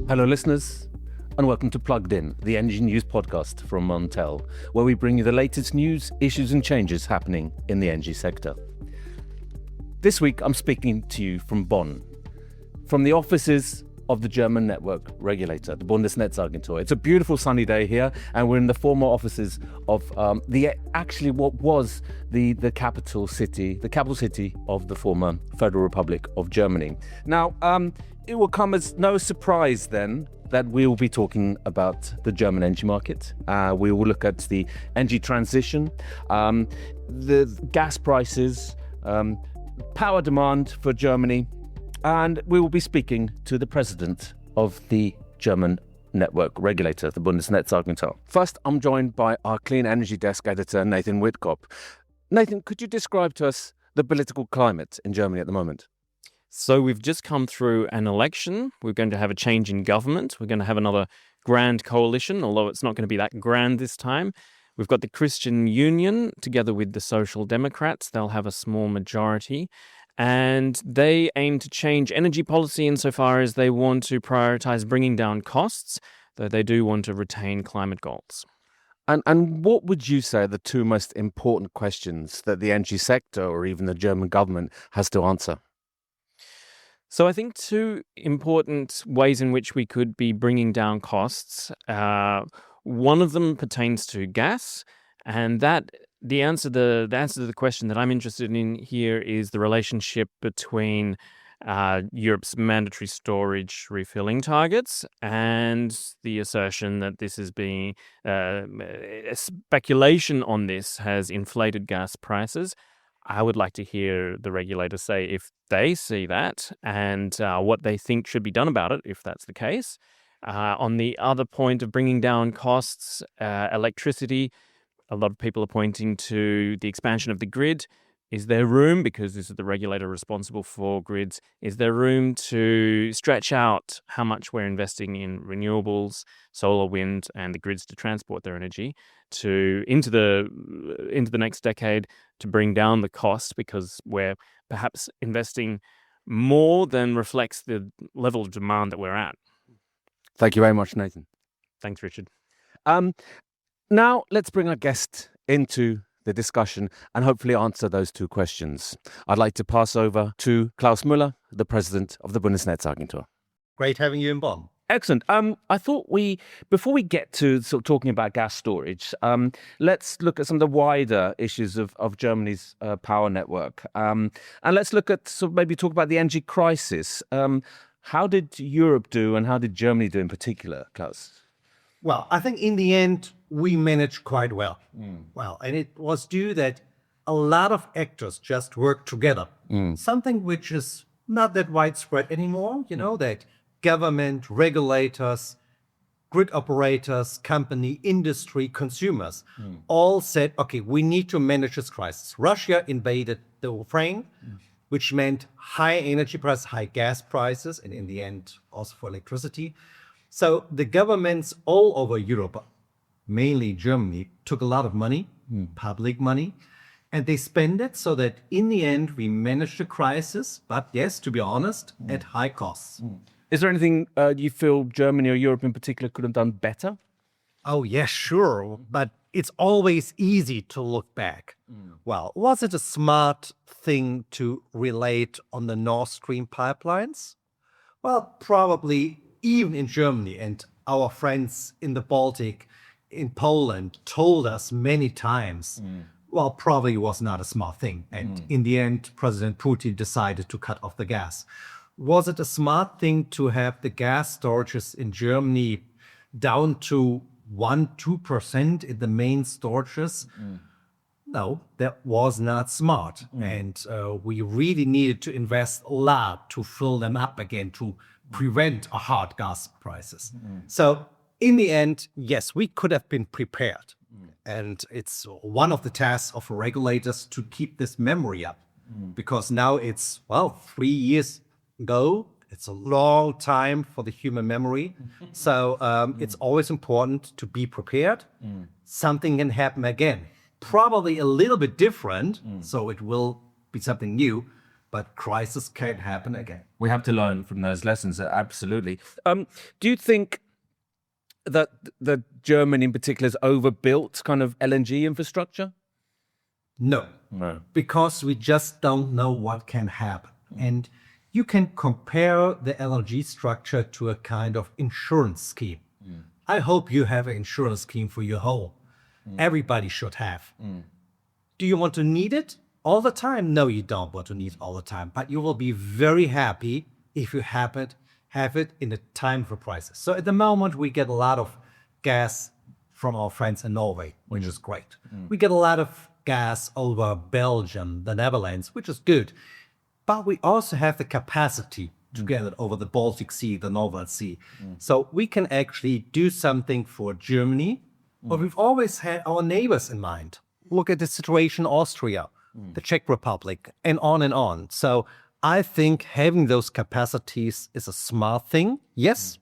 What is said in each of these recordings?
Hello, listeners, and welcome to Plugged In, the energy news podcast from Montel, where we bring you the latest news, issues, and changes happening in the energy sector. This week, I'm speaking to you from Bonn, from the offices of the German network regulator, the Bundesnetzagentur. It's a beautiful sunny day here, and we're in the former offices of what was the capital city of the former Federal Republic of Germany. Now, it will come as no surprise then that we will be talking about the German energy market. We will look at the energy transition, the gas prices, power demand for Germany, and we will be speaking to the president of the German network regulator, the Bundesnetzagentur. First, I'm joined by our clean energy desk editor, Nathan Witkop. Nathan, could you describe to us the political climate in Germany at the moment? So we've just come through an election. We're going to have a change in government. We're going to have another grand coalition, although it's not going to be that grand this time. We've got the Christian Union together with the Social Democrats. They'll have a small majority. And they aim to change energy policy insofar as they want to prioritize bringing down costs, though they do want to retain climate goals. And what would you say are the two most important questions that the energy sector or even the German government has to answer? So I think two important ways in which we could be bringing down costs. One of them pertains to gas, and the answer to the question that I'm interested in here is the relationship between Europe's mandatory storage refilling targets and the assertion that this is being speculation on this has inflated gas prices. I would like to hear the regulator say if they see that and what they think should be done about it, if that's the case. On the other point of bringing down costs, electricity, a lot of people are pointing to the expansion of the grid. Is there room, because this is the regulator responsible for grids, is there room to stretch out how much we're investing in renewables, solar, wind, and the grids to transport their energy into the next decade to bring down the cost, because we're perhaps investing more than reflects the level of demand that we're at? Thank you very much, Nathan. Thanks, Richard. Now, let's bring our guest into the discussion and hopefully answer those two questions. I'd like to pass over to Klaus Müller, the president of the Bundesnetzagentur. Great having you in Bonn. Excellent. I thought before we get to sort of talking about gas storage, let's look at some of the wider issues of Germany's power network. And let's look at maybe talk about the energy crisis. How did Europe do and how did Germany do in particular, Klaus? Well, I think in the end, we managed quite well. Well, and it was due that a lot of actors just worked together. Something which is not that widespread anymore, that government, regulators, grid operators, company, industry, consumers all said, okay, we need to manage this crisis. Russia invaded the Ukraine, which meant high energy prices, high gas prices, and in the end, also for electricity. So the governments all over Europe, mainly Germany, took a lot of money, public money, and they spent it so that in the end, we managed the crisis, but yes, to be honest, at high costs. Is there anything you feel Germany or Europe in particular could have done better? Oh, yes, sure. But it's always easy to look back. Well, was it a smart thing to relate on the Nord Stream pipelines? Well, probably even in Germany, and our friends in the Baltic, in Poland, told us many times, well, probably was not a smart thing. And in the end, President Putin decided to cut off the gas. Was it a smart thing to have the gas storages in Germany down to 1-2% in the main storages? No, that was not smart. And we really needed to invest a lot to fill them up again, to prevent a hard gas prices. So in the end, yes, we could have been prepared. And it's one of the tasks of regulators to keep this memory up, because now it's, 3 years ago. It's a long time for the human memory. So it's always important to be prepared. Something can happen again, probably a little bit different. So it will be something new, but crisis can happen again. We have to learn from those lessons, absolutely. Do you think that Germany in particular has overbuilt kind of LNG infrastructure? No, because we just don't know what can happen. And you can compare the LNG structure to a kind of insurance scheme. I hope you have an insurance scheme for your home. Everybody should have. Do you want to need it all the time? No, you don't want to need it all the time. But you will be very happy if you have it in a time for crisis. So at the moment, we get a lot of gas from our friends in Norway, which is great. We get a lot of gas over Belgium, the Netherlands, which is good. But we also have the capacity to get it over the Baltic Sea, the Northern Sea. So we can actually do something for Germany, but we've always had our neighbors in mind. Look at the situation in Austria, the Czech Republic, and on and on. So I think having those capacities is a smart thing. Yes,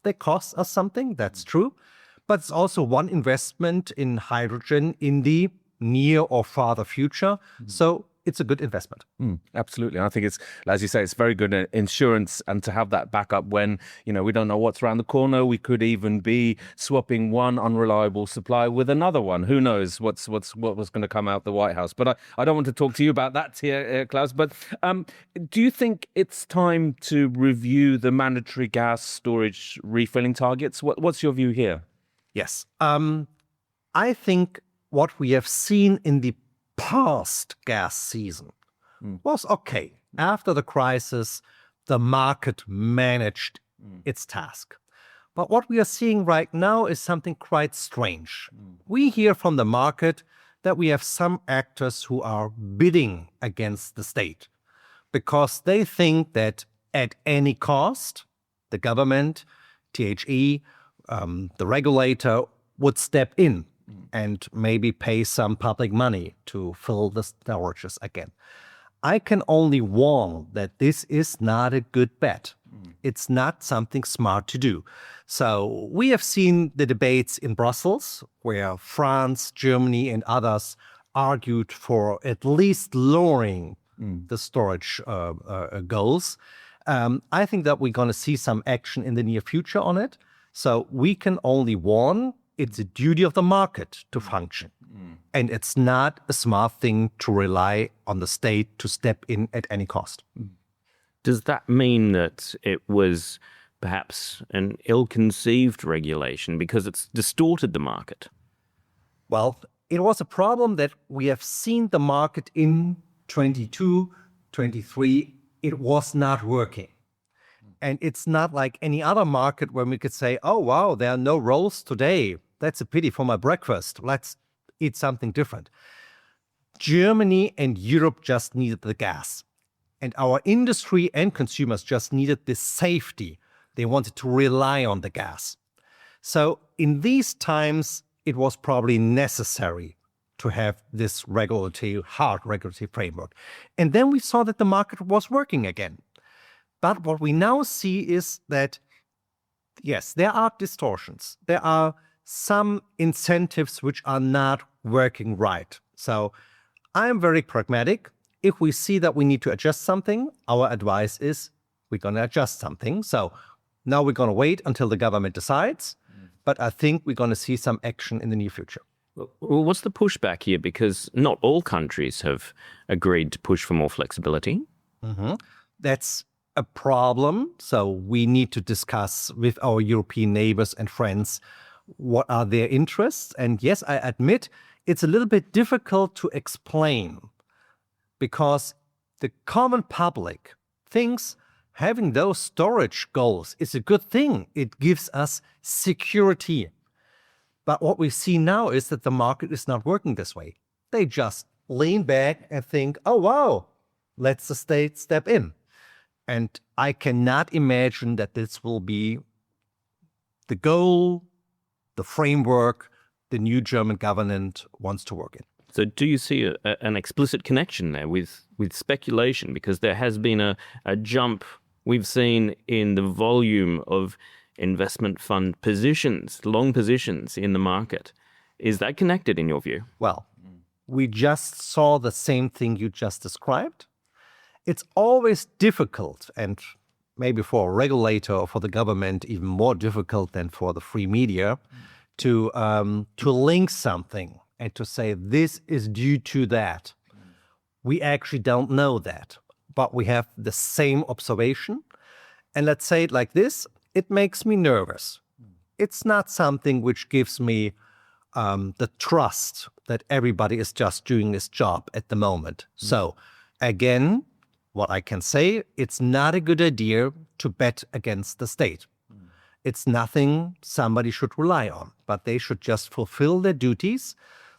they cost us something, that's true. But it's also one investment in hydrogen in the near or farther future. So it's a good investment. Absolutely. I think it's, as you say, it's very good insurance, and to have that backup when, we don't know what's around the corner. We could even be swapping one unreliable supply with another one. Who knows what was going to come out the White House? But I don't want to talk to you about that here, Klaus. But do you think it's time to review the mandatory gas storage refilling targets? What's your view here? Yes. I think what we have seen in the past gas season was okay. After the crisis, the market managed its task. But what we are seeing right now is something quite strange. We hear from the market that we have some actors who are bidding against the state because they think that at any cost, the government, THE, the regulator would step in and maybe pay some public money to fill the storages again. I can only warn that this is not a good bet. It's not something smart to do. So we have seen the debates in Brussels where France, Germany, and others argued for at least lowering the storage goals. I think that we're going to see some action in the near future on it. So we can only warn it's a duty of the market to function. And it's not a smart thing to rely on the state to step in at any cost. Does that mean that it was perhaps an ill-conceived regulation because it's distorted the market? Well, it was a problem that we have seen the market in 22, 23. It was not working. And it's not like any other market where we could say, oh, wow, there are no rolls today. That's a pity for my breakfast. Let's eat something different. Germany and Europe just needed the gas. And our industry and consumers just needed this safety. They wanted to rely on the gas. So in these times, it was probably necessary to have this hard regulatory framework. And then we saw that the market was working again. But what we now see is that, yes, there are distortions. There are some incentives which are not working right. So I'm very pragmatic. If we see that we need to adjust something, our advice is we're going to adjust something. So now we're going to wait until the government decides. But I think we're going to see some action in the near future. Well, what's the pushback here? Because not all countries have agreed to push for more flexibility. That's a problem. So we need to discuss with our European neighbors and friends what are their interests. And yes, I admit it's a little bit difficult to explain because the common public thinks having those storage goals is a good thing. It gives us security. But what we see now is that the market is not working this way. They just lean back and think, oh, wow, let the state step in. And I cannot imagine that this will be the goal, the framework the new German government wants to work in. So do you see an explicit connection there with speculation? Because there has been a jump we've seen in the volume of investment fund positions, long positions in the market. Is that connected in your view? Well, we just saw the same thing you just described. It's always difficult, and maybe for a regulator or for the government even more difficult than for the free media, to link something and to say this is due to that. We actually don't know that, but we have the same observation. And let's say it like this, it makes me nervous. It's not something which gives me the trust that everybody is just doing his job at the moment. So again, what I can say, it's not a good idea to bet against the state. It's nothing somebody should rely on, but they should just fulfill their duties.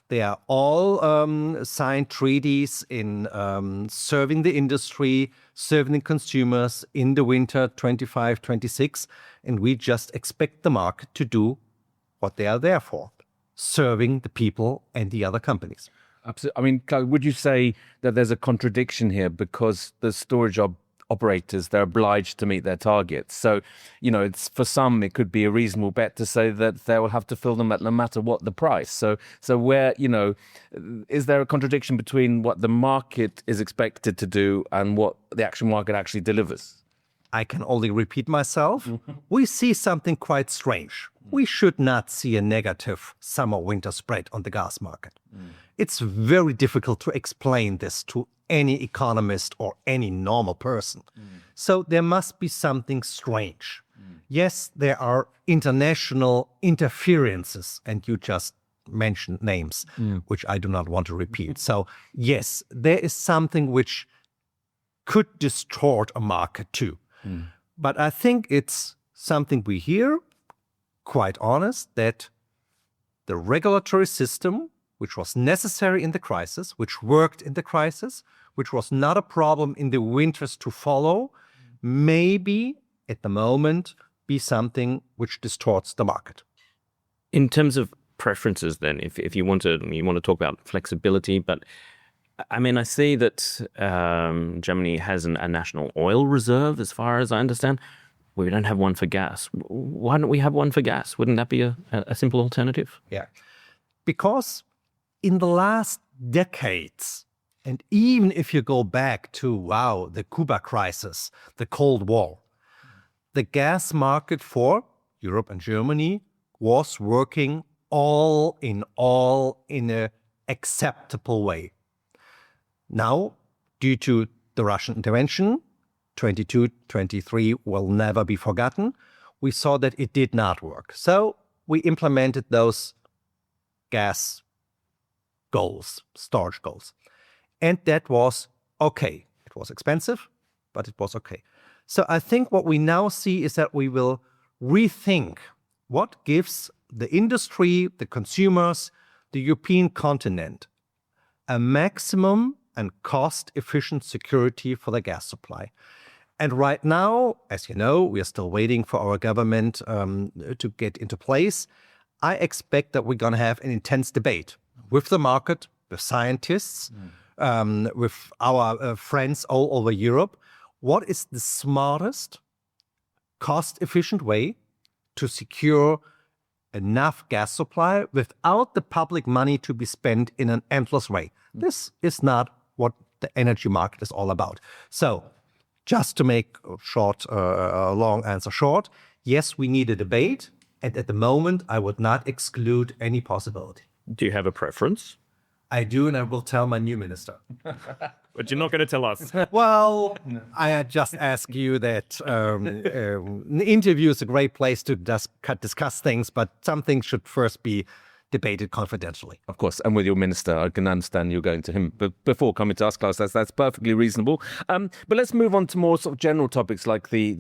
They are all signed treaties in serving the industry, serving the consumers in the winter 25, 26, and we just expect the market to do what they are there for, serving the people and the other companies. Absolutely. I mean, Klaus, would you say that there's a contradiction here because the storage operators, they're obliged to meet their targets? So, it's for some, it could be a reasonable bet to say that they will have to fill them at no matter what the price. So where, is there a contradiction between what the market is expected to do and what the actual market actually delivers? I can only repeat myself. We see something quite strange. We should not see a negative summer-winter spread on the gas market. It's very difficult to explain this to any economist or any normal person. So there must be something strange. Yes, there are international interferences, and you just mentioned names, which I do not want to repeat. So yes, there is something which could distort a market too. But I think it's something we hear, quite honest, that the regulatory system, which was necessary in the crisis, which worked in the crisis, which was not a problem in the winters to follow, maybe at the moment be something which distorts the market. In terms of preferences, then, if you want to talk about flexibility, but I mean, I see that Germany has a national oil reserve, as far as I understand. We don't have one for gas. Why don't we have one for gas? Wouldn't that be a simple alternative? Yeah, because in the last decades, and even if you go back to, the Cuba crisis, the Cold War, the gas market for Europe and Germany was working all in an acceptable way. Now, due to the Russian intervention, 22, 23 will never be forgotten, we saw that it did not work. So we implemented those gas goals, storage goals. And that was okay. It was expensive, but it was okay. So I think what we now see is that we will rethink what gives the industry, the consumers, the European continent a maximum and cost-efficient security for the gas supply. And right now, as you know, we are still waiting for our government to get into place. I expect that we're going to have an intense debate with the market, with scientists, with our friends all over Europe. What is the smartest, cost-efficient way to secure enough gas supply without the public money to be spent in an endless way? This is not what the energy market is all about. So, just to make a long answer short, yes, we need a debate. And at the moment, I would not exclude any possibility. Do you have a preference? I do, and I will tell my new minister. But you're not going to tell us. Well, I just ask you that an interview is a great place to discuss things, but something should first be debated confidentially. Of course, and with your minister, I can understand you're going to him. But before coming to us, Klaus, that's perfectly reasonable. But let's move on to more sort of general topics like the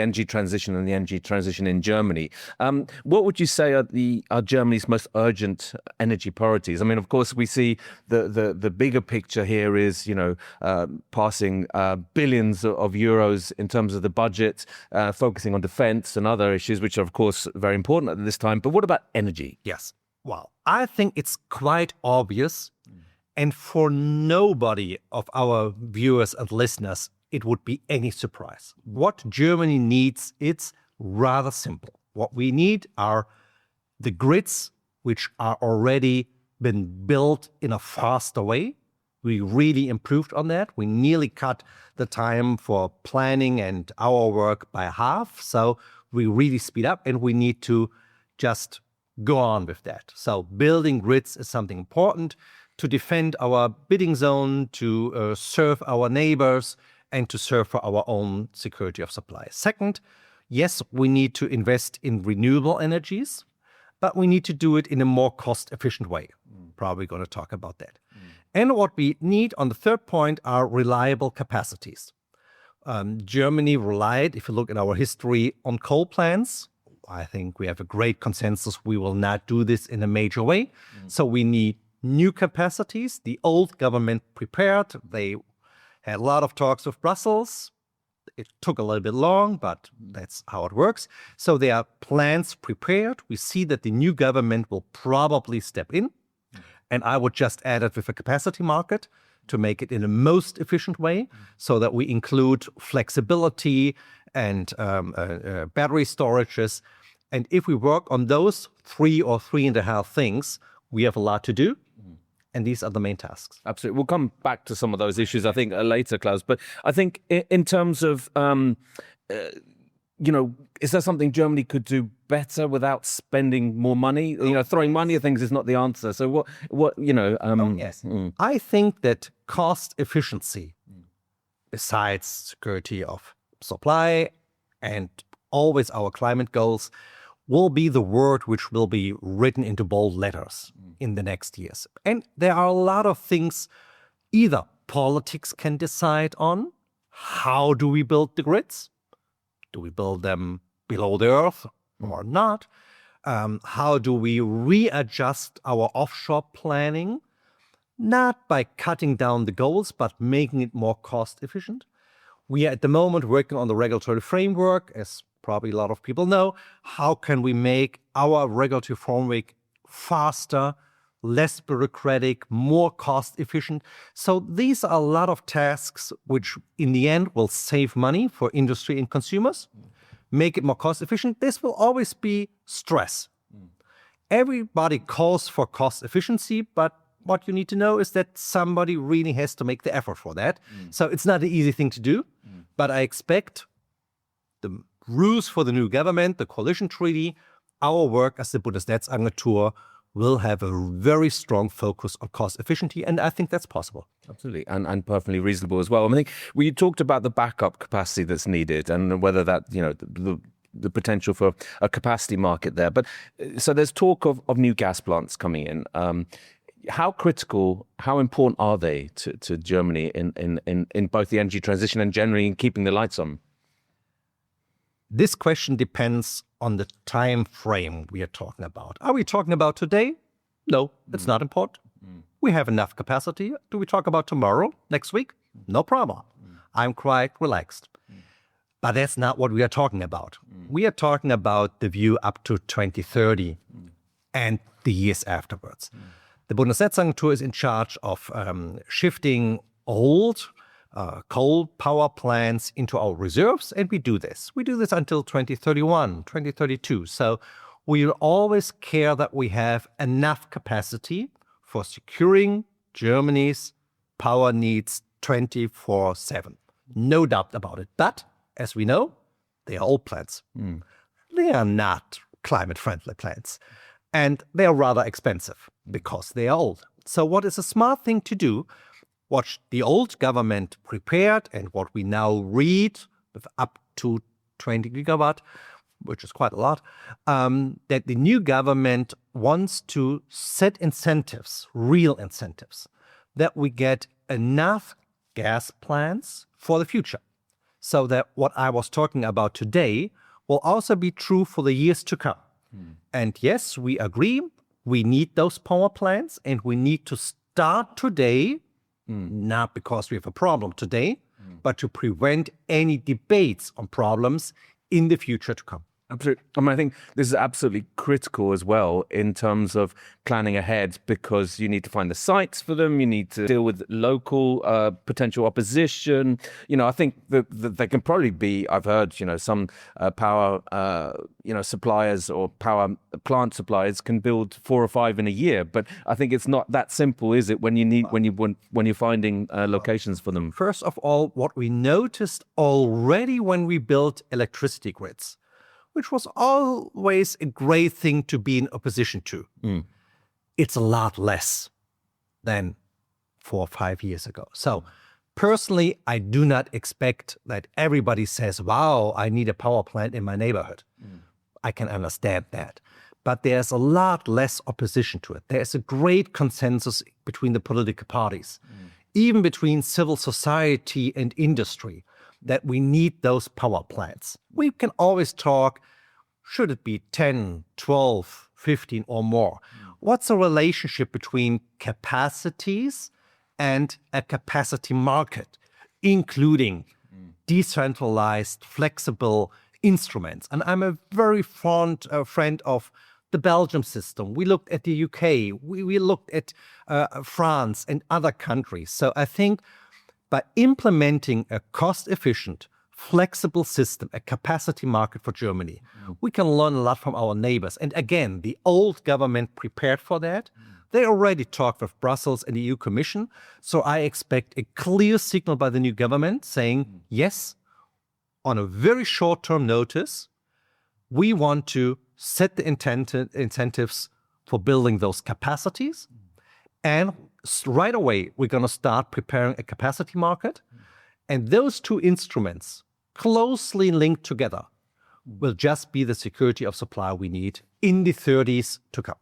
energy transition and the energy transition in Germany. What would you say are Germany's most urgent energy priorities? I mean, of course, we see the bigger picture here is, passing billions of euros in terms of the budget, focusing on defense and other issues, which are, of course, very important at this time. But what about energy? Yes. Well, I think it's quite obvious, and for nobody of our viewers and listeners, it would be any surprise. What Germany needs, it's rather simple. What we need are the grids, which are already been built in a faster way. We really improved on that. We nearly cut the time for planning and our work by half. So we really speed up, and we need to just go on with that. So building grids is something important to defend our bidding zone, to serve our neighbors, and to serve for our own security of supply. Second, yes, we need to invest in renewable energies, but we need to do it in a more cost-efficient way. Probably going to talk about that. And what we need on the third point are reliable capacities. Germany relied, if you look at our history, on coal plants. I think we have a great consensus. We will not do this in a major way. So we need new capacities. The old government prepared. They had a lot of talks with Brussels. It took a little bit long, but that's how it works. So there are plans prepared. We see that the new government will probably step in. And I would just add it with a capacity market to make it in the most efficient way, so that we include flexibility and battery storages. And if we work on those 3 or 3.5 things, we have a lot to do. And these are the main tasks. Absolutely. We'll come back to some of those issues, I think, later, Klaus. But I think in terms of, is there something Germany could do better without spending more money? Throwing money at things is not the answer. So Yes. I think that cost efficiency, besides security of supply and always our climate goals, will be the word which will be written into bold letters in the next years. And there are a lot of things either politics can decide on. How do we build the grids? Do we build them below the earth or not? How do we readjust our offshore planning? Not by cutting down the goals, but making it more cost efficient. We are at the moment working on the regulatory framework, as probably a lot of people know. How can we make our regulatory framework faster, less bureaucratic, more cost efficient? So these are a lot of tasks which in the end will save money for industry and consumers, make it more cost efficient. This will always be stress. Everybody calls for cost efficiency, but what you need to know is that somebody really has to make the effort for that. So it's not an easy thing to do, but I expect the rules for the new government, the coalition treaty, our work as the Bundesnetzagentur will have a very strong focus on cost efficiency, and I think that's possible. Absolutely, and perfectly reasonable as well. I think we talked about the backup capacity that's needed, and whether that, the potential for a capacity market there. But so there's talk of new gas plants coming in. How critical, how important are they to Germany in both the energy transition and generally in keeping the lights on? This question depends on the time frame we are talking about. Are we talking about today? No, it's not important. We have enough capacity. Do we talk about tomorrow, next week? No problem. I'm quite relaxed. But that's not what we are talking about. We are talking about the view up to 2030 and the years afterwards. The Bundesnetzagentur is in charge of shifting old coal power plants into our reserves, and we do this. We do this until 2031, 2032. So we always care that we have enough capacity for securing Germany's power needs 24/7. No doubt about it. But, as we know, they are old plants. They are not climate-friendly plants. And they are rather expensive because they are old. So what is a smart thing to do, what the old government prepared and what we now read with up to 20 gigawatt, which is quite a lot, that the new government wants to set incentives, real incentives, that we get enough gas plants for the future. So that what I was talking about today will also be true for the years to come. And yes, we agree, we need those power plants and we need to start today, not because we have a problem today, but to prevent any debates on problems in the future to come. Absolutely. I mean, I think this is absolutely critical as well in terms of planning ahead, because you need to find the sites for them. You need to deal with local potential opposition. I think that they can probably be, I've heard, some power, suppliers or power plant suppliers can build 4 or 5 in a year. But I think it's not that simple, is it, when you're finding locations for them? First of all, what we noticed already when we built electricity grids, which was always a great thing to be in opposition to. It's a lot less than 4 or 5 years ago. So personally, I do not expect that everybody says, wow, I need a power plant in my neighborhood. I can understand that. But there's a lot less opposition to it. There's a great consensus between the political parties, even between civil society and industry, that we need those power plants. We can always talk, should it be 10, 12, 15 or more? What's the relationship between capacities and a capacity market, including decentralized, flexible instruments? And I'm a very fond friend of the Belgium system. We looked at the UK, we looked at France and other countries. So I think by implementing a cost-efficient, flexible system, a capacity market for Germany, we can learn a lot from our neighbors. And again, the old government prepared for that. They already talked with Brussels and the EU Commission. So I expect a clear signal by the new government saying, yes, on a very short-term notice, we want to set the incentives for building those capacities. And right away, we're going to start preparing a capacity market. And those two instruments, closely linked together, will just be the security of supply we need in the 30s to come.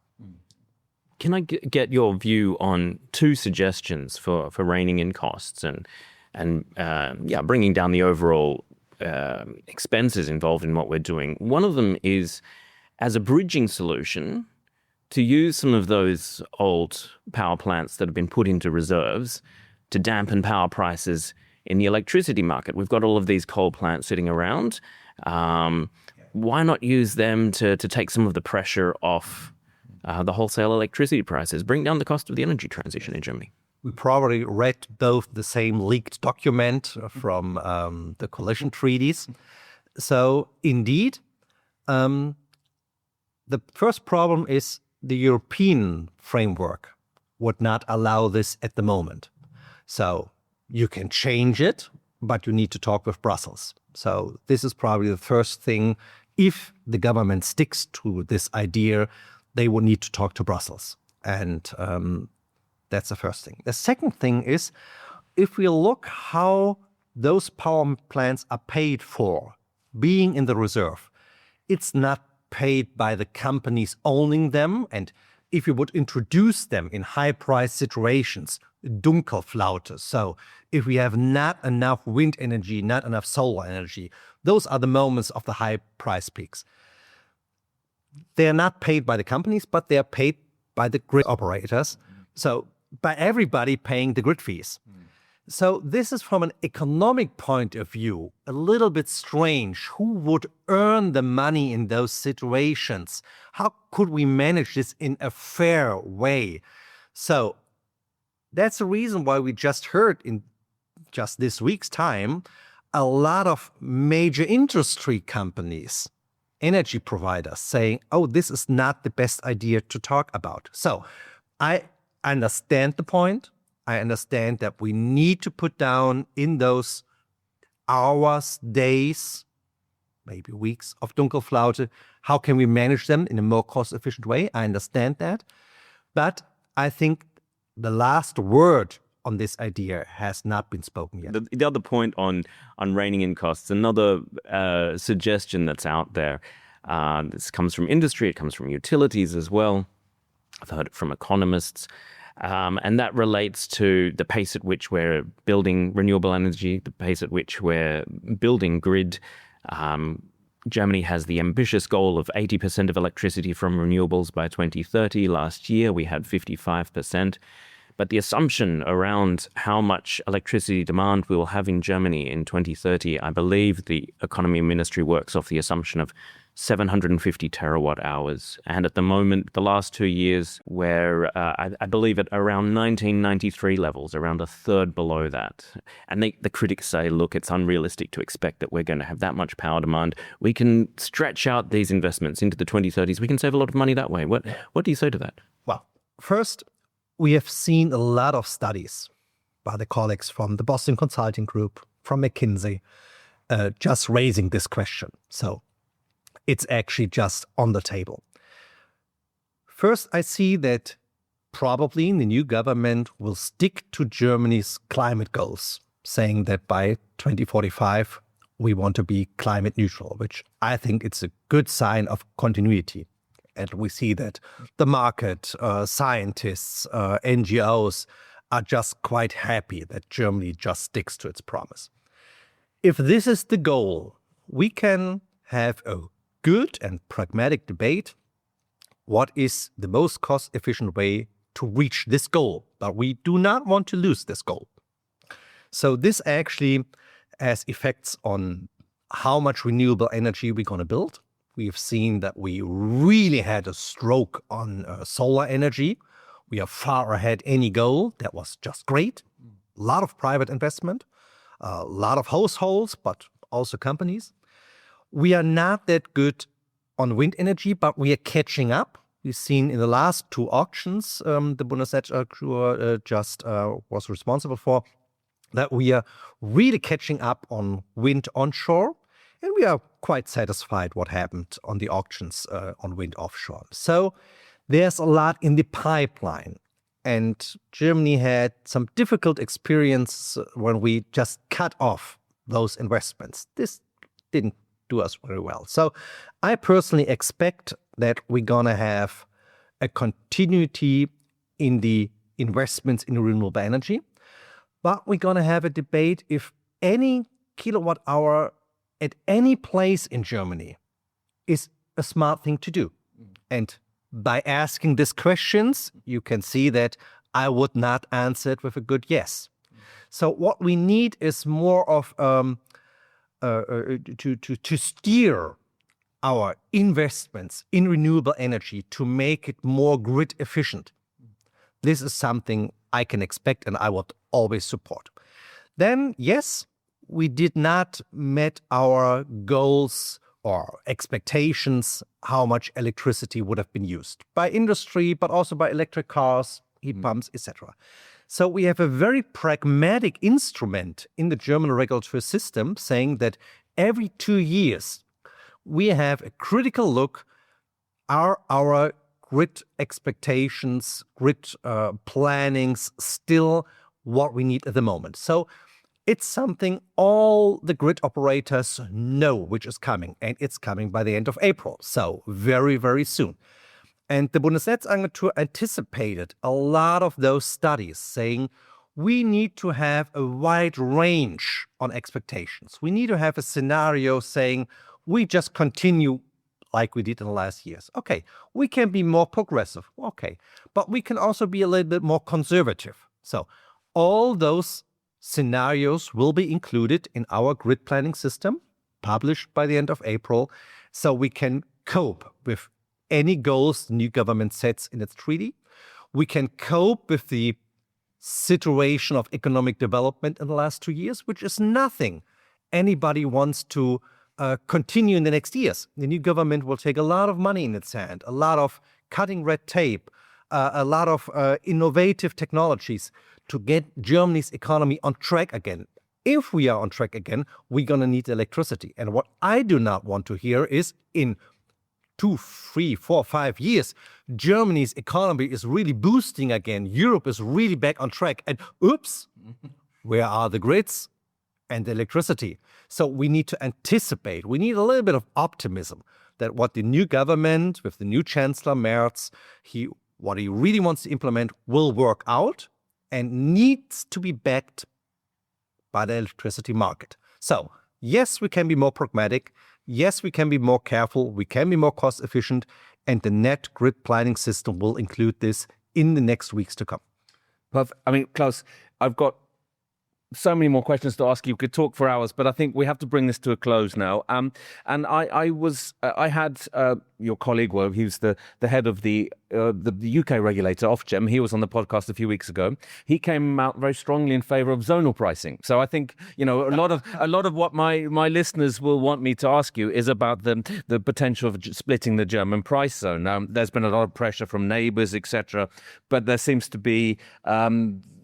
Can I get your view on 2 suggestions for reining in costs and bringing down the overall expenses involved in what we're doing? One of them is, as a bridging solution, to use some of those old power plants that have been put into reserves to dampen power prices in the electricity market. We've got all of these coal plants sitting around. Why not use them to take some of the pressure off the wholesale electricity prices, bring down the cost of the energy transition in Germany? We probably read both the same leaked document from the coalition treaties. So indeed, the first problem is the European framework would not allow this at the moment. So you can change it, but you need to talk with Brussels. So this is probably the first thing. If the government sticks to this idea, they will need to talk to Brussels. And that's the first thing. The second thing is, if we look how those power plants are paid for, being in the reserve, it's not paid by the companies owning them. And if you would introduce them in high price situations, Dunkelflaute. So if we have not enough wind energy, not enough solar energy, those are the moments of the high price peaks. They're not paid by the companies, but they're paid by the grid operators. So by everybody paying the grid fees. So this is, from an economic point of view, a little bit strange. Who would earn the money in those situations? How could we manage this in a fair way? So that's the reason why we just heard in just this week's time, a lot of major industry companies, energy providers saying, oh, this is not the best idea to talk about. So I understand the point. I understand that we need to put down in those hours, days, maybe weeks of Dunkelflaute, how can we manage them in a more cost-efficient way? I understand that. But I think the last word on this idea has not been spoken yet. The other point on reining in costs, another suggestion that's out there, this comes from industry, it comes from utilities as well. I've heard it from economists. And that relates to the pace at which we're building renewable energy, the pace at which we're building grid. Germany has the ambitious goal of 80% of electricity from renewables by 2030. Last year, we had 55%. But the assumption around how much electricity demand we will have in Germany in 2030, I believe the economy ministry works off the assumption of 750 terawatt hours. And at the moment, the last 2 years, we're, I believe, at around 1993 levels, around a third below that. And the critics say, look, it's unrealistic to expect that we're going to have that much power demand. We can stretch out these investments into the 2030s. We can save a lot of money that way. What do you say to that? Well, first, we have seen a lot of studies by the colleagues from the Boston Consulting Group, from McKinsey, just raising this question. So it's actually just on the table. First, I see that probably the new government will stick to Germany's climate goals, saying that by 2045, we want to be climate neutral, which I think it's a good sign of continuity. And we see that the market, scientists, NGOs are just quite happy that Germany just sticks to its promise. If this is the goal, we can have a good and pragmatic debate. What is the most cost-efficient way to reach this goal? But we do not want to lose this goal. So this actually has effects on how much renewable energy we're going to build. We've seen that we really had a stroke on solar energy. We are far ahead any goal. That was just great. A lot of private investment, a lot of households, but also companies. We are not that good on wind energy, but we are catching up. We've seen in the last two auctions the Bundesnetzagentur just was responsible for, that we are really catching up on wind onshore, and we are quite satisfied what happened on the auctions on wind offshore. So there's a lot in the pipeline, and Germany had some difficult experience when we just cut off those investments. This didn't do us very well. So I personally expect that we're going to have a continuity in the investments in renewable energy, but we're going to have a debate if any kilowatt hour at any place in Germany is a smart thing to do. And by asking these questions, you can see that I would not answer it with a good yes. So what we need is more of to steer our investments in renewable energy to make it more grid efficient. This is something I can expect and I would always support. Then, yes, we did not meet our goals or expectations how much electricity would have been used by industry, but also by electric cars, heat pumps, etc. So we have a very pragmatic instrument in the German regulatory system saying that every 2 years we have a critical look. Are our grid expectations, grid plannings still what we need at the moment? So it's something all the grid operators know which is coming, and it's coming by the end of April. So very, very soon. And the Bundesnetzagentur anticipated a lot of those studies saying we need to have a wide range on expectations. We need to have a scenario saying we just continue like we did in the last years. Okay, we can be more progressive. Okay, but we can also be a little bit more conservative. So all those scenarios will be included in our grid planning system, published by the end of April, so we can cope with any goals the new government sets in its treaty. We can cope with the situation of economic development in the last 2 years, which is nothing anybody wants to continue in the next years. The new government will take a lot of money in its hand, a lot of cutting red tape, a lot of innovative technologies to get Germany's economy on track again. If we are on track again, we're going to need electricity. And what I do not want to hear is in 2, 3, 4, 5 years, Germany's economy is really boosting again. Europe is really back on track. And oops, where are the grids and the electricity? So we need to anticipate. We need a little bit of optimism that what the new government with the new Chancellor Merz, what he really wants to implement will work out and needs to be backed by the electricity market. So yes, we can be more pragmatic. Yes, we can be more careful, we can be more cost efficient, and the net grid planning system will include this in the next weeks to come. Klaus, I've got so many more questions to ask you. We could talk for hours, but I think we have to bring this to a close now. And I had your colleague, well, he was the head of the UK regulator, Ofgem. He was on the podcast a few weeks ago. He came out very strongly in favour of zonal pricing. So I think, a lot of what my listeners will want me to ask you is about the potential of splitting the German price zone. There's been a lot of pressure from neighbours, etc., but there seems to be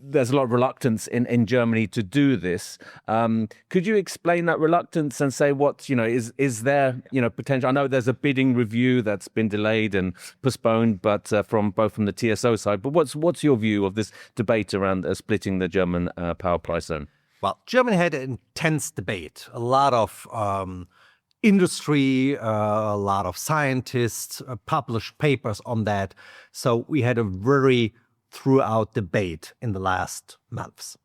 there's a lot of reluctance in Germany to do this. Could you explain that reluctance and say what, is there, potential? I know there's a bidding review that's been delayed and postponed, but from the TSO side. But what's your view of this debate around splitting the German power price zone? Well, Germany had an intense debate. A lot of industry, a lot of scientists published papers on that. So we had a very throughout debate in the last months.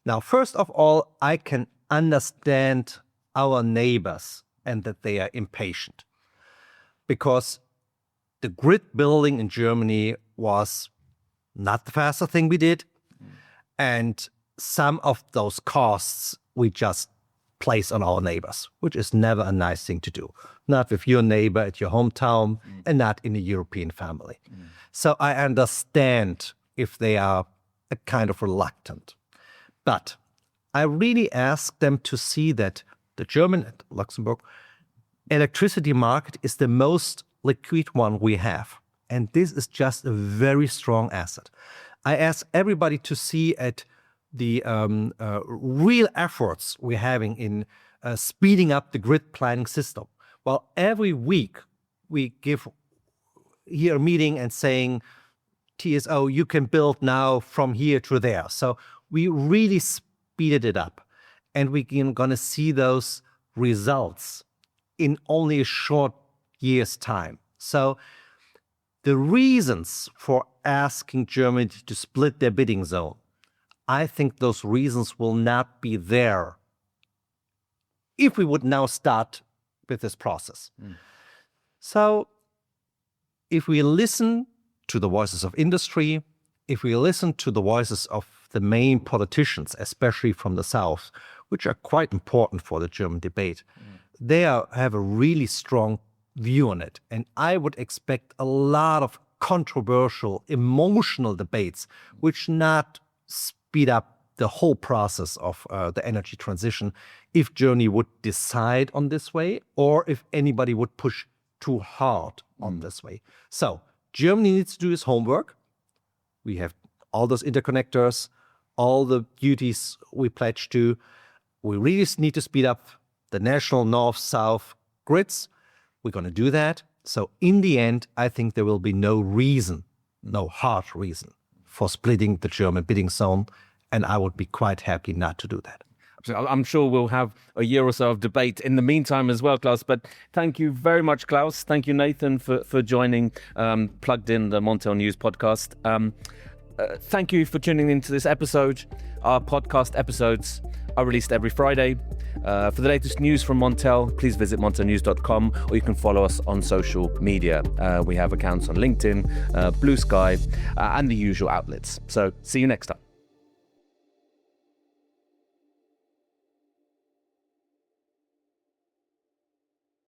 Now, first of all, I can understand our neighbors and that they are impatient because the grid building in Germany was not the fastest thing we did. And some of those costs we just place on our neighbors, which is never a nice thing to do. Not with your neighbor at your hometown and not in a European family. So I understand if they are a kind of reluctant. But I really ask them to see that the German and Luxembourg electricity market is the most liquid one we have. And this is just a very strong asset. I ask everybody to see at the real efforts we're having in speeding up the grid planning system. Well, every week we give here a meeting and saying, TSO, you can build now from here to there. So we really speeded it up. And we're going to see those results in only a short year's time. So the reasons for asking Germany to split their bidding zone, I think those reasons will not be there if we would now start with this process. So if we listen to the voices of industry, if we listen to the voices of the main politicians, especially from the South, which are quite important for the German debate, they have a really strong view on it. And I would expect a lot of controversial, emotional debates, which not speed up the whole process of the energy transition if Germany would decide on this way or if anybody would push too hard on this way. So Germany needs to do its homework. We have all those interconnectors, all the duties we pledged to. We really need to speed up the national north-south grids. We're going to do that. So in the end, I think there will be no reason, no hard reason for splitting the German bidding zone. And I would be quite happy not to do that. I'm sure we'll have a year or so of debate in the meantime as well, Klaus. But thank you very much, Klaus. Thank you, Nathan, for joining Plugged In, the Montel News podcast. Thank you for tuning into this episode. Our podcast episodes are released every Friday. For the latest news from Montel, please visit montelnews.com, or you can follow us on social media. We have accounts on LinkedIn, Blue Sky, and the usual outlets. So see you next time.